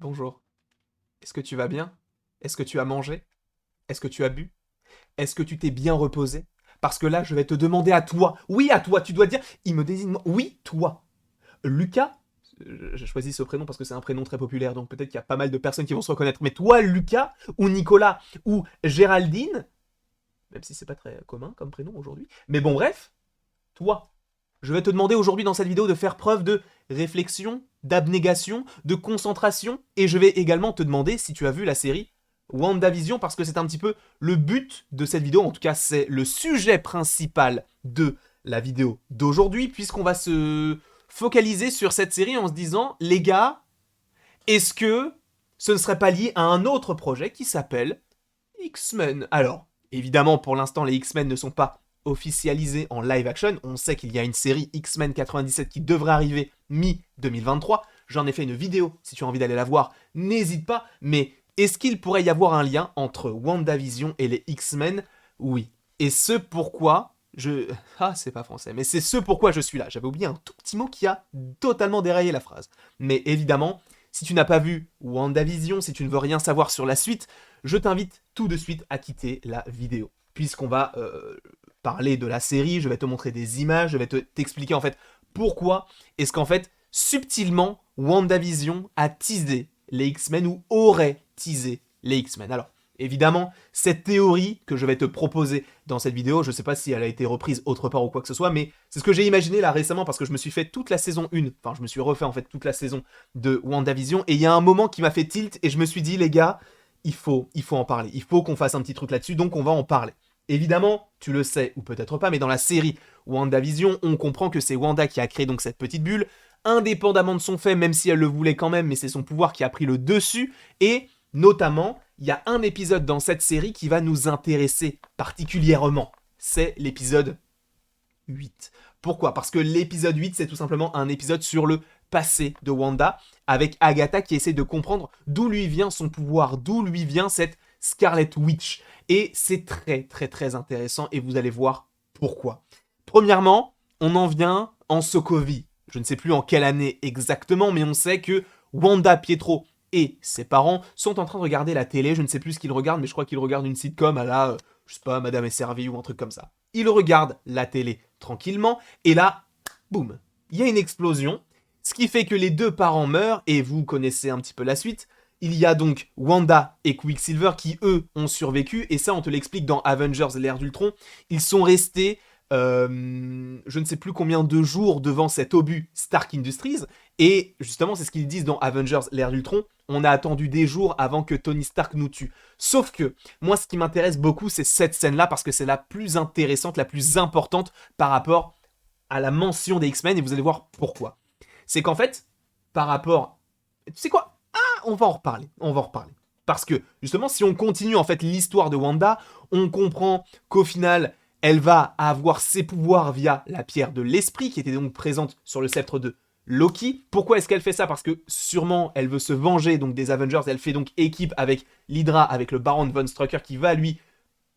Bonjour. Est-ce que tu vas bien? Est-ce que tu as mangé? Est-ce que tu as bu? Est-ce que tu t'es bien reposé? Parce que là, je vais te demander à toi. Oui, à toi, tu dois dire. Il me désigne moi. Oui, toi. Lucas. J'ai choisi ce prénom parce que c'est un prénom très populaire, donc peut-être qu'il y a pas mal de personnes qui vont se reconnaître. Mais toi, Lucas, ou Nicolas, ou Géraldine, même si c'est pas très commun comme prénom aujourd'hui. Mais bon, bref, toi, je vais te demander aujourd'hui dans cette vidéo de faire preuve de réflexion, d'abnégation, de concentration, et je vais également te demander si tu as vu la série WandaVision, parce que c'est un petit peu le but de cette vidéo, en tout cas c'est le sujet principal de la vidéo d'aujourd'hui, puisqu'on va se focaliser sur cette série en se disant, les gars, est-ce que ce ne serait pas lié à un autre projet qui s'appelle X-Men? Alors, évidemment, pour l'instant, les X-Men ne sont pas officialisés en live action. On sait qu'il y a une série X-Men 97 qui devrait arriver mi-2023. J'en ai fait une vidéo, si tu as envie d'aller la voir, n'hésite pas. Mais est-ce qu'il pourrait y avoir un lien entre WandaVision et les X-Men? Oui. Et ce pourquoi je... Ah, c'est pas français, mais c'est ce pourquoi je suis là. J'avais oublié un tout petit mot qui a totalement déraillé la phrase. Mais évidemment, si tu n'as pas vu WandaVision, si tu ne veux rien savoir sur la suite, je t'invite tout de suite à quitter la vidéo. Puisqu'on va parler de la série, je vais te montrer des images, je vais t'expliquer en fait pourquoi est-ce qu'en fait, subtilement, WandaVision a teasé les X-Men ou aurait teasé les X-Men. Alors, évidemment, cette théorie que je vais te proposer dans cette vidéo, je ne sais pas si elle a été reprise autre part ou quoi que ce soit, mais c'est ce que j'ai imaginé là récemment parce que je me suis fait toute la saison 1, enfin je me suis refait en fait toute la saison de WandaVision, et il y a un moment qui m'a fait tilt et je me suis dit, les gars, il faut en parler, il faut qu'on fasse un petit truc là-dessus, donc on va en parler. Évidemment, tu le sais ou peut-être pas, mais dans la série WandaVision, on comprend que c'est Wanda qui a créé donc cette petite bulle, indépendamment de son fait, même si elle le voulait quand même, mais c'est son pouvoir qui a pris le dessus, et notamment, il y a un épisode dans cette série qui va nous intéresser particulièrement. C'est l'épisode 8. Pourquoi? Parce que l'épisode 8, c'est tout simplement un épisode sur le passé de Wanda, avec Agatha qui essaie de comprendre d'où lui vient son pouvoir, d'où lui vient cette Scarlet Witch. Et c'est très très très intéressant et vous allez voir pourquoi. Premièrement, on en vient en Sokovie. Je ne sais plus en quelle année exactement, mais on sait que Wanda, Pietro et ses parents sont en train de regarder la télé. Je ne sais plus ce qu'ils regardent, mais je crois qu'ils regardent une sitcom à la, je sais pas, Madame est servie ou un truc comme ça. Ils regardent la télé tranquillement, et là, boum, il y a une explosion, ce qui fait que les deux parents meurent, et vous connaissez un petit peu la suite. Il y a donc Wanda et Quicksilver qui, eux, ont survécu, et ça, on te l'explique dans Avengers l'ère d'Ultron. Ils sont restés, je ne sais plus combien de jours devant cet obus Stark Industries, et justement, c'est ce qu'ils disent dans Avengers l'ère d'Ultron. On a attendu des jours avant que Tony Stark nous tue. Sauf que, moi, ce qui m'intéresse beaucoup, c'est cette scène-là, parce que c'est la plus intéressante, la plus importante par rapport à la mention des X-Men, et vous allez voir pourquoi. C'est qu'en fait, par rapport... Tu sais quoi? Ah, on va en reparler, on va en reparler. Parce que, justement, si on continue, en fait, l'histoire de Wanda, on comprend qu'au final, elle va avoir ses pouvoirs via la pierre de l'esprit, qui était donc présente sur le sceptre de Loki. Pourquoi est-ce qu'elle fait ça? Parce que sûrement elle veut se venger donc des Avengers. Elle fait donc équipe avec l'Hydra, avec le Baron von Strucker qui va lui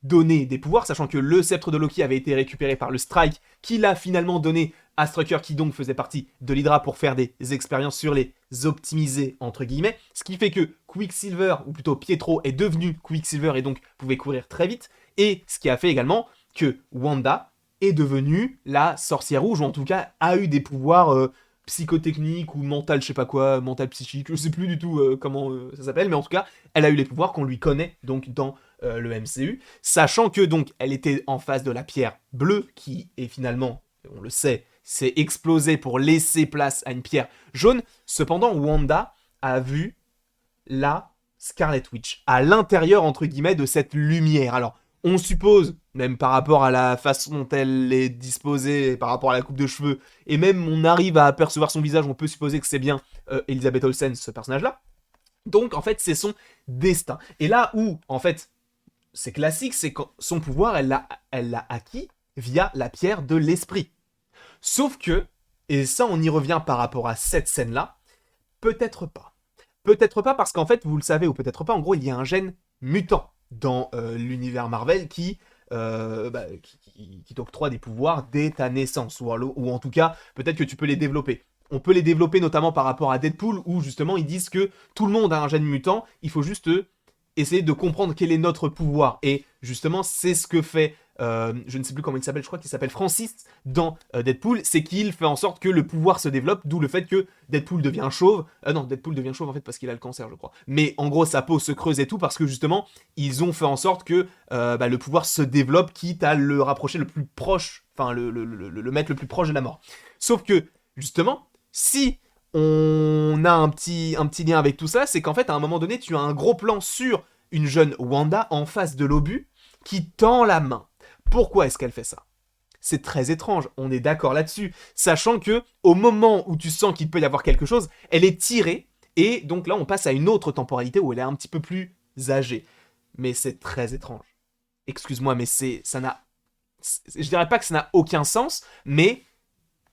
donner des pouvoirs, sachant que le sceptre de Loki avait été récupéré par le Strike, qui l'a finalement donné à Strucker, qui donc faisait partie de l'Hydra pour faire des expériences sur les optimiser, entre guillemets, ce qui fait que Quicksilver, ou plutôt Pietro, est devenu Quicksilver et donc pouvait courir très vite, et ce qui a fait également que Wanda est devenue la sorcière rouge, ou en tout cas a eu des pouvoirs psychotechnique ou mental, je sais pas quoi, mental psychique, je sais plus du tout comment ça s'appelle, mais en tout cas, elle a eu les pouvoirs qu'on lui connaît donc dans le MCU, sachant que donc elle était en face de la pierre bleue qui est finalement, on le sait, s'est explosée pour laisser place à une pierre jaune. Cependant, Wanda a vu la Scarlet Witch à l'intérieur entre guillemets de cette lumière. Alors, on suppose, même par rapport à la façon dont elle est disposée, par rapport à la coupe de cheveux, et même on arrive à apercevoir son visage, on peut supposer que c'est bien Elizabeth Olsen, ce personnage-là. Donc, en fait, c'est son destin. Et là où, en fait, c'est classique, c'est que son pouvoir, elle l'a acquis via la pierre de l'esprit. Sauf que, et ça on y revient par rapport à cette scène-là, peut-être pas. Peut-être pas parce qu'en fait, vous le savez ou peut-être pas, en gros, il y a un gène mutant dans l'univers Marvel qui t'octroie des pouvoirs dès ta naissance, ou en tout cas, peut-être que tu peux les développer. on peut les développer notamment par rapport à Deadpool, où justement ils disent que tout le monde a un gène mutant, il faut juste essayer de comprendre quel est notre pouvoir. Et justement, c'est ce que fait, je ne sais plus comment il s'appelle, je crois qu'il s'appelle Francis dans Deadpool, c'est qu'il fait en sorte que le pouvoir se développe, d'où le fait que Deadpool devient chauve. Non, Deadpool devient chauve en fait parce qu'il a le cancer, je crois. Mais en gros, sa peau se creuse et tout parce que justement, ils ont fait en sorte que le pouvoir se développe, quitte à le rapprocher le plus proche, enfin le mettre le plus proche de la mort. Sauf que, justement, si on a un petit lien avec tout ça, c'est qu'en fait, à un moment donné, tu as un gros plan sur une jeune Wanda en face de l'obus qui tend la main. Pourquoi est-ce qu'elle fait ça? C'est très étrange, on est d'accord là-dessus, sachant que au moment où tu sens qu'il peut y avoir quelque chose, elle est tirée, et donc là on passe à une autre temporalité où elle est un petit peu plus âgée. Mais c'est très étrange. Excuse-moi, mais je dirais pas que ça n'a aucun sens, mais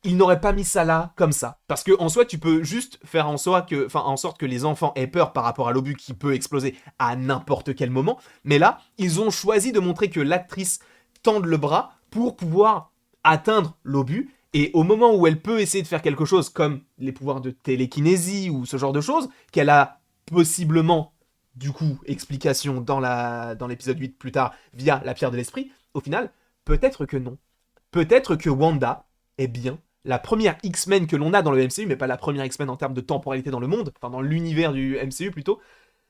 il n'aurait pas mis ça là comme ça. Parce que en soi, tu peux juste faire en sorte que les enfants aient peur par rapport à l'obus qui peut exploser à n'importe quel moment. Mais là, ils ont choisi de montrer que l'actrice tende le bras pour pouvoir atteindre l'obus. Et au moment où elle peut essayer de faire quelque chose comme les pouvoirs de télékinésie ou ce genre de choses, qu'elle a possiblement, du coup, explication dans l'épisode 8 plus tard via la pierre de l'esprit, au final, peut-être que non. Peut-être que Wanda est bien la première X-Men que l'on a dans le MCU, mais pas la première X-Men en termes de temporalité dans le monde, enfin dans l'univers du MCU plutôt,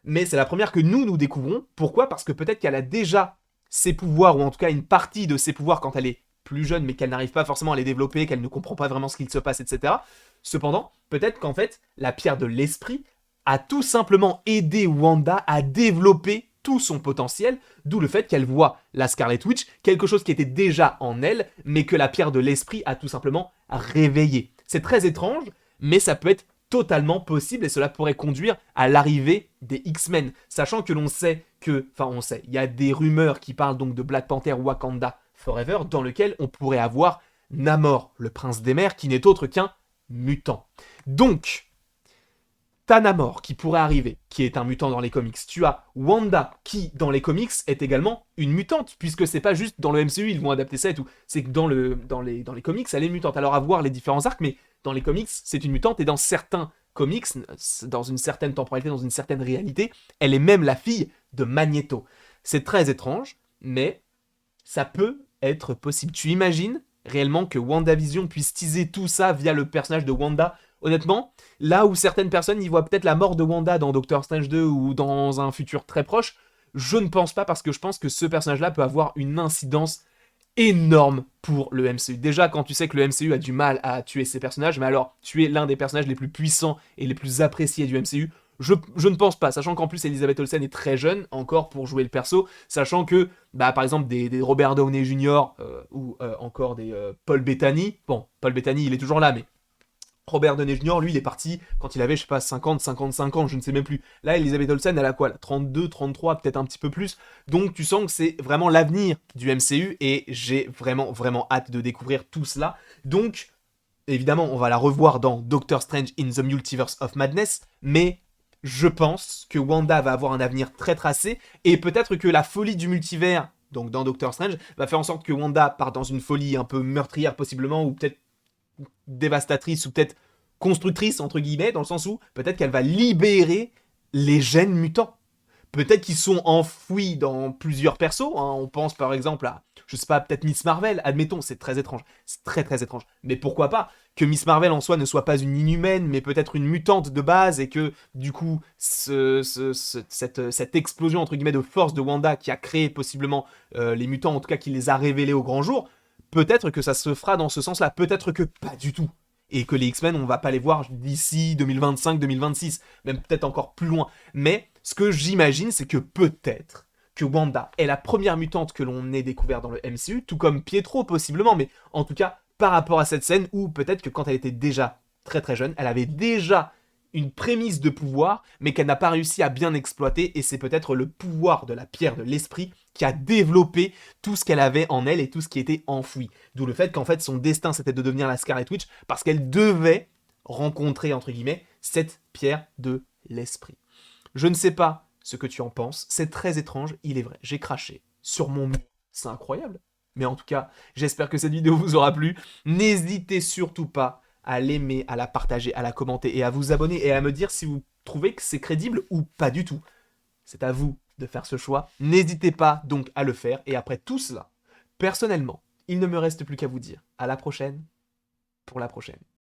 mais c'est la première que nous découvrons. Pourquoi? Parce que peut-être qu'elle a déjà ses pouvoirs, ou en tout cas une partie de ses pouvoirs quand elle est plus jeune, mais qu'elle n'arrive pas forcément à les développer, qu'elle ne comprend pas vraiment ce qu'il se passe, etc. Cependant, peut-être qu'en fait, la pierre de l'esprit a tout simplement aidé Wanda à développer tout son potentiel, d'où le fait qu'elle voit la Scarlet Witch, quelque chose qui était déjà en elle, mais que la pierre de l'esprit a tout simplement réveillé. C'est très étrange, mais ça peut être totalement possible et cela pourrait conduire à l'arrivée des X-Men, sachant que l'on sait que, il y a des rumeurs qui parlent donc de Black Panther Wakanda Forever, dans lequel on pourrait avoir Namor, le prince des mers, qui n'est autre qu'un mutant. Donc, t'as Namor qui pourrait arriver, qui est un mutant dans les comics. Tu as Wanda qui, dans les comics, est également une mutante, puisque c'est pas juste dans le MCU, ils vont adapter ça et tout. C'est que dans les comics, elle est mutante. Alors à voir les différents arcs, mais dans les comics, c'est une mutante, et dans certains comics, dans une certaine temporalité, dans une certaine réalité, elle est même la fille de Magneto. C'est très étrange, mais ça peut être possible. Tu imagines réellement que WandaVision puisse teaser tout ça via le personnage de Wanda? Honnêtement, là où certaines personnes y voient peut-être la mort de Wanda dans Doctor Strange 2 ou dans un futur très proche, je ne pense pas, parce que je pense que ce personnage-là peut avoir une incidence énorme pour le MCU. Déjà, quand tu sais que le MCU a du mal à tuer ses personnages, mais alors tuer l'un des personnages les plus puissants et les plus appréciés du MCU, je ne pense pas, sachant qu'en plus Elizabeth Olsen est très jeune encore pour jouer le perso, sachant que, par exemple, des Robert Downey Jr. Ou encore des Paul Bettany, bon, Paul Bettany il est toujours là, mais Robert Downey Jr., lui, il est parti quand il avait, je sais pas, 50, 55 ans, je ne sais même plus. Là, Elizabeth Olsen, elle a quoi? 32, 33, peut-être un petit peu plus. Donc, tu sens que c'est vraiment l'avenir du MCU et j'ai vraiment, vraiment hâte de découvrir tout cela. Donc, évidemment, on va la revoir dans Doctor Strange in the Multiverse of Madness, mais je pense que Wanda va avoir un avenir très tracé et peut-être que la folie du multivers, donc dans Doctor Strange, va faire en sorte que Wanda part dans une folie un peu meurtrière possiblement, ou peut-être dévastatrice, ou peut-être constructrice, entre guillemets, dans le sens où peut-être qu'elle va libérer les gènes mutants. Peut-être qu'ils sont enfouis dans plusieurs persos, hein. On pense par exemple à, je sais pas, peut-être Miss Marvel, admettons, c'est très étrange, c'est très très étrange. Mais pourquoi pas que Miss Marvel en soi ne soit pas une inhumaine, mais peut-être une mutante de base, et que du coup, cette explosion entre guillemets de force de Wanda qui a créé possiblement les mutants, en tout cas qui les a révélés au grand jour, peut-être que ça se fera dans ce sens-là, peut-être que pas du tout. Et que les X-Men, on va pas les voir d'ici 2025-2026, même peut-être encore plus loin. Mais ce que j'imagine, c'est que peut-être que Wanda est la première mutante que l'on ait découvert dans le MCU, tout comme Pietro possiblement, mais en tout cas par rapport à cette scène où peut-être que quand elle était déjà très très jeune, elle avait déjà une prémisse de pouvoir, mais qu'elle n'a pas réussi à bien exploiter, et c'est peut-être le pouvoir de la pierre de l'esprit qui a développé tout ce qu'elle avait en elle et tout ce qui était enfoui. D'où le fait qu'en fait son destin c'était de devenir la Scarlet Witch, parce qu'elle devait rencontrer, entre guillemets, cette pierre de l'esprit. Je ne sais pas ce que tu en penses, c'est très étrange, il est vrai, j'ai craché sur mon mur, c'est incroyable. Mais en tout cas, j'espère que cette vidéo vous aura plu, n'hésitez surtout pas à l'aimer, à la partager, à la commenter et à vous abonner et à me dire si vous trouvez que c'est crédible ou pas du tout. C'est à vous de faire ce choix. N'hésitez pas donc à le faire. Et après tout cela, personnellement, il ne me reste plus qu'à vous dire à la prochaine pour la prochaine.